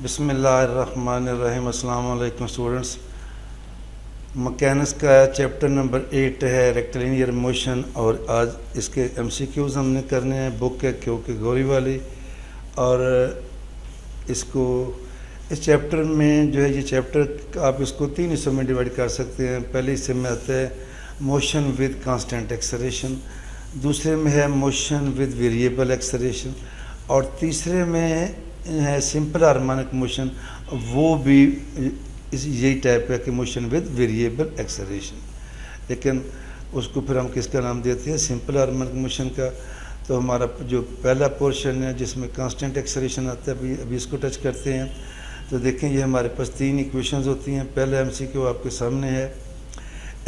बिस्मिल्लाहिर्रहमानिर्रहीम। अस्सलाम वालेकुम स्टूडेंट्स। मैकेनिक्स का चैप्टर नंबर 8 है रेक्टिलिनियर मोशन, और आज इसके एमसीक्यूज़ हमने करने हैं बुक है क्योंकि गौरी वाली। और इसको इस चैप्टर में जो है ये चैप्टर आप इसको 3 हिस्सों में डिवाइड कर सकते हैं। पहले हिस्से में आता है मोशन विद कांस्टेंट एक्सेलरेशन, दूसरे में है मोशन विद वेरिएबल एक्सेलरेशन, और तीसरे में है सिंपल हार्मोनिक मोशन। वो भी यही टाइप है कि मोशन विद वेरिएबल एक्सेलरेशन, लेकिन उसको फिर हम किसका नाम देते हैं, सिंपल हार्मोनिक मोशन का। तो हमारा जो पहला पोर्शन है जिसमें कांस्टेंट एक्सेलरेशन आता है, अभी इसको टच करते हैं। तो देखें ये हमारे पास 3 इक्वेशंस होती हैं। पहला एमसीक्यू आपके सामने है,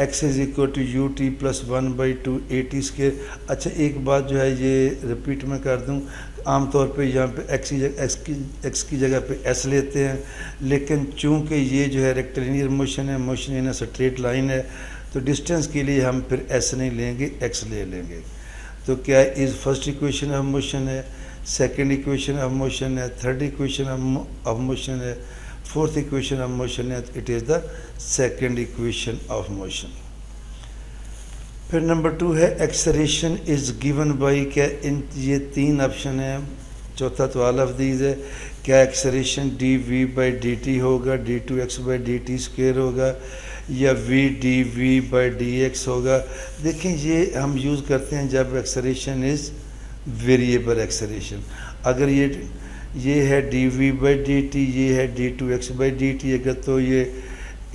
x is equal to u t plus 1/2 AT square. अच्छा, एक बात जो है ये रिपीट में कर दूं, आमतौर पे यहाँ पे x की जगह पे s लेते हैं, लेकिन चूंकि ये जो है रेक्टिलिनियर मोशन है, मोशन इन स्ट्रेट लाइन है, तो डिस्टेंस के लिए हम फिर s नहीं लेंगे, x ले लेंगे। तो क्या is first equation of motion है, सेकेंड इक्वेशन ऑफ मोशन है, थर्ड इक्वेशन ऑफ मोशन है, फोर्थ इक्वेशन ऑफ मोशन है, it is the second equation of motion. फिर नंबर 2 है एक्सेलरेशन इज़ गिवन बाई, क्या इन ये 3 ऑप्शन है, चौथा तो ऑल ऑफ दीज है। क्या एक्सेलरेशन dv/dt होगा, d2x/dt स्क्वायर होगा, या v/dv/dx होगा। देखें ये हम यूज़ करते हैं जब एक्सेलरेशन इज़ वेरिएबल एक्सेलरेशन। अगर ये है dv/dt, ये है d2x/dt, अगर तो ये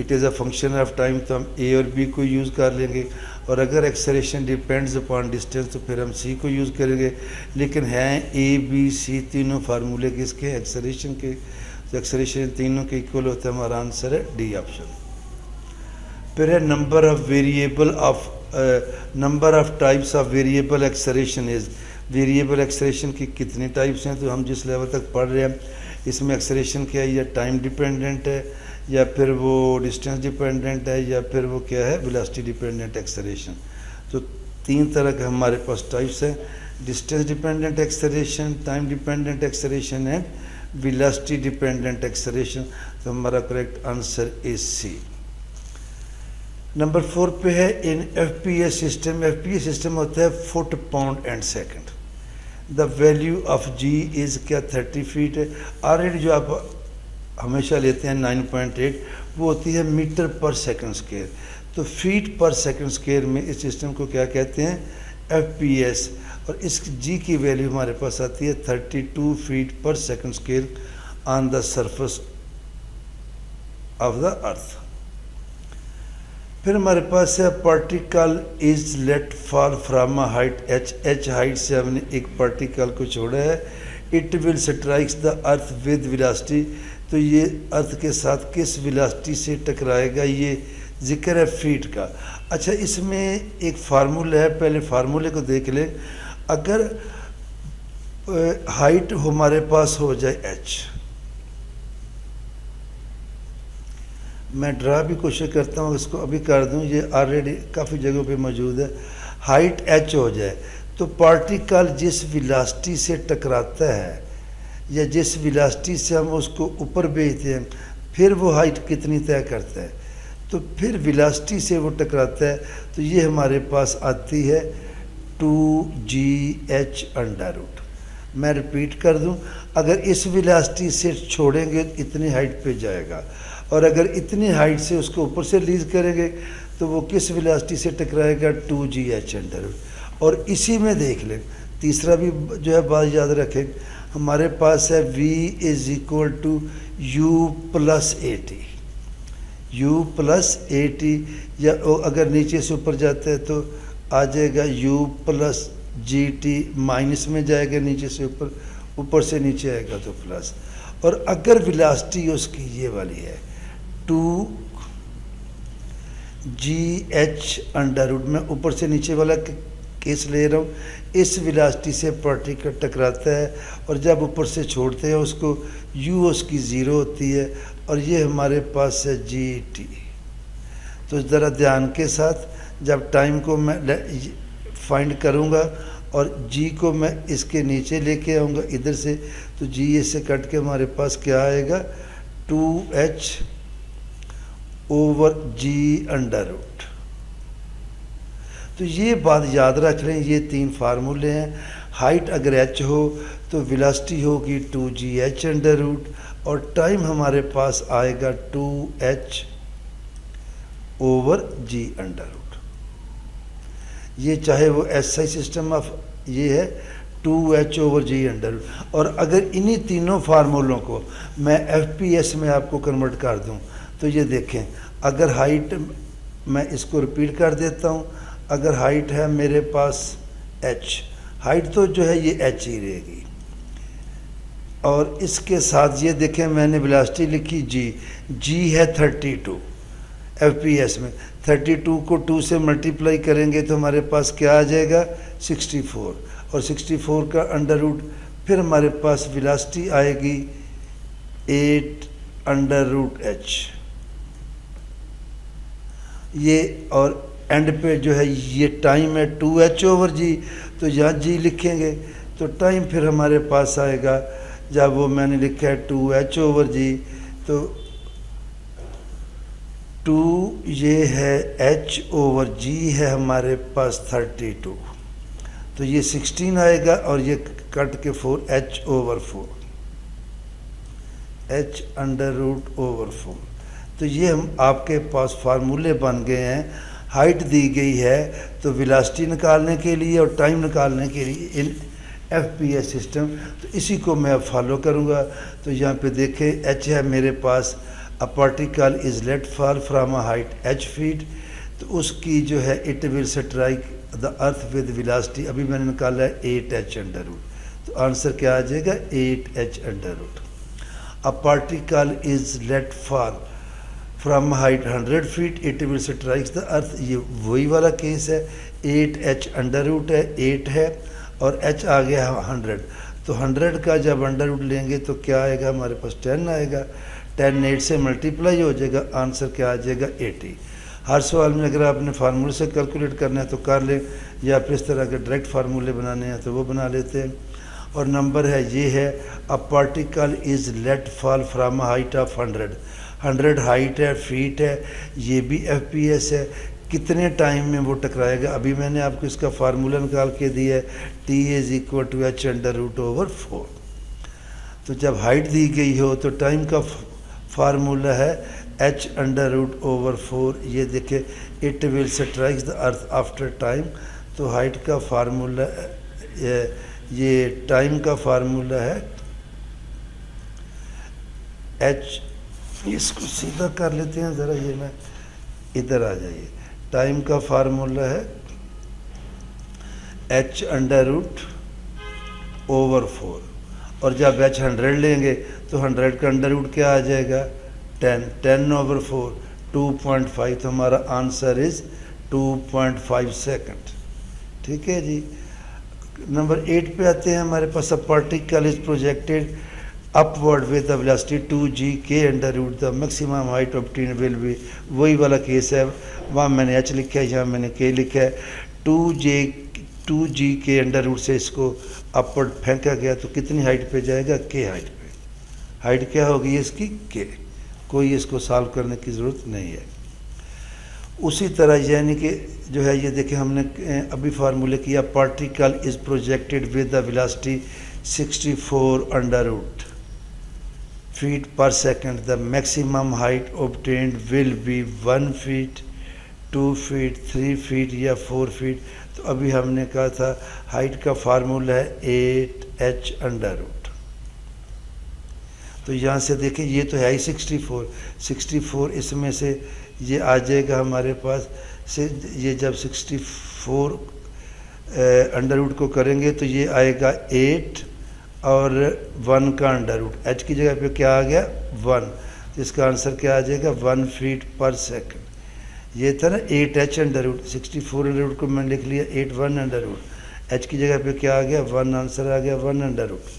it is a function of time, तो हम a और b को यूज़ कर लेंगे। और अगर एक्सेलरेशन डिपेंड्स अपॉन डिस्टेंस तो फिर हम c को यूज़ करेंगे। लेकिन हैं a b c तीनों फार्मूले किसके, एक्सेलरेशन के। तो एक्सेलरेशन तीनों के इक्वल होता है, हमारा आंसर है डी ऑप्शन। फिर है number of types of variable acceleration is, variable acceleration की कितने टाइप्स हैं। तो हम जिस लेवल तक पढ़ रहे हैं इसमें एक्सेलरेशन क्या है, या टाइम डिपेंडेंट है, या फिर वो डिस्टेंस डिपेंडेंट है, या फिर वो क्या है, वेलोसिटी डिपेंडेंट एक्सेलरेशन। तो 3 तरह के हमारे पास टाइप्स हैं, distance dependent acceleration, time dependent acceleration and velocity dependent acceleration. तो हमारा correct answer is C. Number 4 पे है in FPS system, FPS system होता है foot pound and second. The value of G is क्या 30 फीट है। Already जो आप हमेशा लेते हैं 9.8, वो होती है मीटर पर सेकंड स्क्वायर। तो फीट पर सेकंड स्क्वायर में इस सिस्टम को क्या कहते हैं, FPS। और इस G की वैल्यू हमारे पास आती है 32 feet per second square on the surface of the earth. फिर हमारे पास है particle is let fall from a height h height से हमने एक पार्टिकल को छोड़ा है, it will strikes the earth with velocity. तो ये अर्थ के साथ किस वेलोसिटी से टकराएगा, ये जिक्र है फीट का। अच्छा, इसमें एक फार्मूला है, पहले फार्मूले को देख लें। अगर हाइट हमारे पास हो जाए h, मैं ड्रा भी कोशिश करता हूँ, इसको अभी कर दूँ, ये ऑलरेडी काफ़ी जगहों पे मौजूद है। हाइट h हो जाए तो पार्टिकल जिस वेलोसिटी से टकराता है, या जिस वेलोसिटी से हम उसको ऊपर भेजते हैं, फिर वो हाइट कितनी तय करता है। तो फिर वेलोसिटी से वो टकराता है, तो ये हमारे पास आती है 2gh²। मैं रिपीट कर दूँ, अगर इस वेलोसिटी से छोड़ेंगे इतनी हाइट पे जाएगा, और अगर इतनी हाइट से उसको ऊपर से रिलीज करेंगे तो वो किस वेलोसिटी से टकराएगा, 2gh²। और इसी में देख लें, तीसरा भी जो है बात याद रखें, हमारे पास है v is equal to u+at, u+at, या अगर नीचे से ऊपर जाता है तो आ जाएगा u+gt, माइनस में जाएगा नीचे से ऊपर, ऊपर से नीचे आएगा तो प्लस। और अगर वेलोसिटी उसकी ये वाली है 2gh², मैं ऊपर से नीचे वाला केस ले रहा हूँ, इस वेलोसिटी से पार्टिकल टकराता है, और जब ऊपर से छोड़ते हैं उसको u उसकी 0 होती है, और ये हमारे पास है gt। तो ज़रा ध्यान के साथ जब टाइम को मैं फाइंड करूँगा और जी को मैं इसके नीचे लेके आऊँगा इधर से, तो जी इससे कट के हमारे पास क्या आएगा 2h ओवर जी अंडर रूट। तो ये बात याद रख लें, ये 3 फार्मूले हैं। हाइट अगर h हो तो वेलोसिटी होगी 2gh अंडर रूट, और टाइम हमारे पास आएगा 2h ओवर जी अंडर रूट। ये चाहे वो SI सिस्टम ऑफ ये है 2h ओवर जी अंडर रूट। और अगर इन्हीं तीनों फार्मूलों को मैं FPS में आपको कन्वर्ट कर दूं तो ये देखें, अगर हाइट, मैं इसको रिपीट कर देता हूं, अगर हाइट है मेरे पास h, हाइट तो जो है ये h ही रहेगी, और इसके साथ ये देखें मैंने वेलोसिटी लिखी g है 32 FPS में। 32 को 2 से मल्टीप्लाई करेंगे तो हमारे पास क्या आ जाएगा 64, और 64 का अंडर रूट, फिर हमारे पास वेलोसिटी आएगी 8 अंडर रूट h। ये और एंड पे जो है ये टाइम है 2h ओवर जी, तो यहाँ जी लिखेंगे तो टाइम फिर हमारे पास आएगा, जब वो मैंने लिखा है 2h ओवर जी, तो 2 ये है h ओवर g है हमारे पास 32, तो ये 16 आएगा, और ये कट के 4h over 4, h under root over 4। तो ये हम आपके पास फार्मूले बन गए हैं। हाइट दी गई है तो वेलोसिटी निकालने के लिए और टाइम निकालने के लिए इन FPS सिस्टम, तो इसी को मैं अब फॉलो करूँगा। तो यहाँ पे देखें h है मेरे पास, a particle is let fall from a height h feet, तो उसकी जो है it will strike the earth with velocity, अभी मैंने निकाला है 8h अंडर रूट, तो आंसर क्या आ जाएगा 8h under root. A particle is let fall from height 100 feet, it will strikes the earth, ये वही वाला केस है। 8h अंडर रूट है, 8 है, और h आ गया 100, तो 100 का जब अंडर रूट लेंगे तो क्या आएगा हमारे पास 10 आएगा, 10 8 से मल्टीप्लाई हो जाएगा, आंसर क्या आ जाएगा 80। हर सवाल में अगर आपने फार्मूले से कैलकुलेट करना है तो कर लें, या फिर इस तरह के डायरेक्ट फार्मूले बनाने हैं तो वो बना लेते हैं। और नंबर है ये है, a particle is let fall from height of 100 height है, फीट है, ये भी FPS है, कितने टाइम में वो टकराएगा, अभी मैंने आपको इसका फार्मूला निकाल के दिया है, T is equal to h under root over 4। तो जब हाइट दी गई हो तो टाइम का फार्मूला है h अंडर रूट ओवर 4। ये देखे it will strikes the earth after time, तो हाइट का फार्मूला, ये टाइम का फार्मूला है h, इसको सीधा कर लेते हैं ज़रा, ये मैं इधर आ जाइए, टाइम का फार्मूला है h अंडर रूट ओवर 4, और जब h 100 लेंगे तो 100 का अंडर रूट क्या आ जाएगा 10 ओवर 4, 2.5, तो हमारा आंसर इज़ 2.5 सेकंड। ठीक है जी। नंबर 8 पे आते हैं, हमारे पास a particle is projected upward with the velocity 2g under root, the maximum height obtain will be, वही वाला केस है, वहाँ मैंने h लिखा है, यहाँ मैंने k लिखा है। 2g अंडर रूट से इसको अपवर्ड फेंका गया तो कितनी हाइट पे जाएगा k हाइट पे, हाइट क्या होगी इसकी k, कोई इसको सॉल्व करने की ज़रूरत नहीं है। उसी तरह यानी कि जो है ये देखें हमने अभी फार्मूले किया, particle is projected with the velocity 64 under root feet per second, the maximum height obtained will be 1 feet 2 feet 3 feet या 4 फीट। तो अभी हमने कहा था हाइट का फार्मूला है 8h अंडर रूट, तो यहाँ से देखें ये तो है ही 64, इसमें से ये आ जाएगा हमारे पास से, ये जब 64 अंडर रूट को करेंगे तो ये आएगा 8 और 1 का अंडर रूट, h की जगह पे क्या आ गया 1, तो इसका आंसर क्या आ जाएगा 1 फीट पर सेकंड। ये था ना 8h under root, 64 under root को मैंने लिख लिया 8 1 अंडर रूट, h की जगह पे क्या आ गया 1, आंसर आ गया 1 अंडर रूट।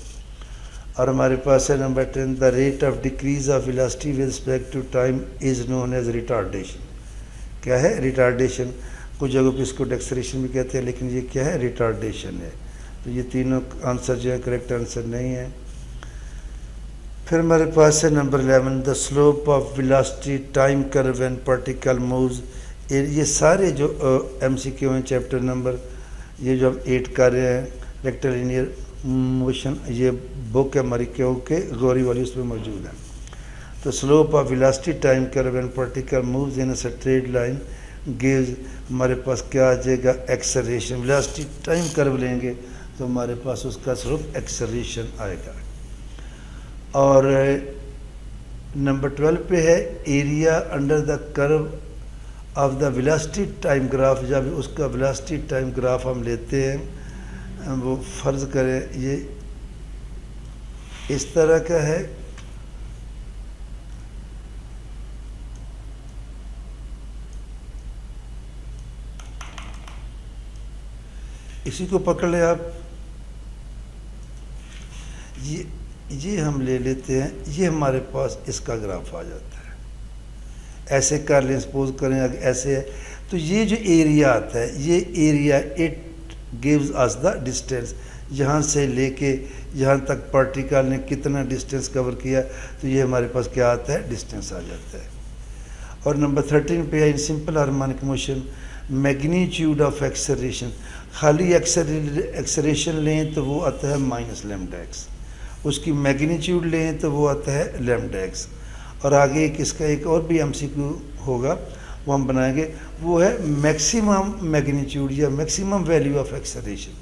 और हमारे पास है number 10, the rate of decrease of velocity with respect to time is known as retardation. क्या है रिटार्डेशन, कुछ जगहों पे इसको डेक्सरेशन भी कहते हैं, लेकिन ये क्या है, रिटार्डेशन है। तो ये तीनों आंसर जो है करेक्ट आंसर नहीं है। फिर हमारे पास है number 11, the slope of velocity time curve when particle moves. ये सारे जो MCQ हैं चैप्टर नंबर, ये जो अब 8 कर रहे हैं रेक्टिलिनियर मोशन, ये बुक है हमारी क्यों के गौरी वाली, उसमें मौजूद है। तो slope of velocity time curve when particle moves in a straight line gives, हमारे पास क्या आ जाएगा, एक्सेलरेशन। वेलोसिटी टाइम कर्व लेंगे तो हमारे पास उसका स्लोप एक्सेलरेशन आएगा। और नंबर 12 पे है area under the curve of the velocity time graph. जब उसका वेलोसिटी टाइम ग्राफ हम लेते हैं, वो फ़र्ज़ करें ये इस तरह का है, इसी को पकड़ ले आप, ये हम ले लेते हैं, ये हमारे पास इसका ग्राफ आ जाता है। ऐसे कर लें, सपोज करें अगर ऐसे है, तो ये जो एरिया आता है, ये area it gives us the distance, यहाँ से लेके यहाँ तक पार्टिकल ने कितना डिस्टेंस कवर किया, तो ये हमारे पास क्या आता है, डिस्टेंस आ जाता है। और नंबर 13 पे है in simple harmonic motion magnitude of acceleration. खाली एक्सेलरेशन लें तो वो आता है -λ(x), उसकी मैग्नीट्यूड लें तो वो आता है λ(x). और आगे इसका एक और भी MCQ होगा, वो हम बनाएंगे, वो है मैक्सिमम मैग्नीट्यूड या मैक्सिमम वैल्यू ऑफ एक्सेलरेशन,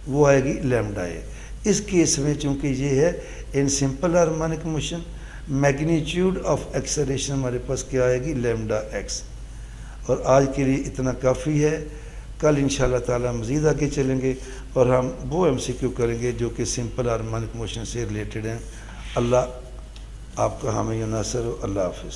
वो आएगी λ(a). इस केस में चूँकि ये है in simple harmonic motion, magnitude of acceleration हमारे पास क्या आएगी, λx। और आज के लिए इतना काफ़ी है। कल इंशाल्लाह ताला मज़ीद आगे चलेंगे और हम वो MCQ करेंगे जो कि सिंपल हार्मोनिक मोशन से रिलेटेड हैं। अल्लाह आपका हामी नासर हो। अल्लाह हाफ़िज़।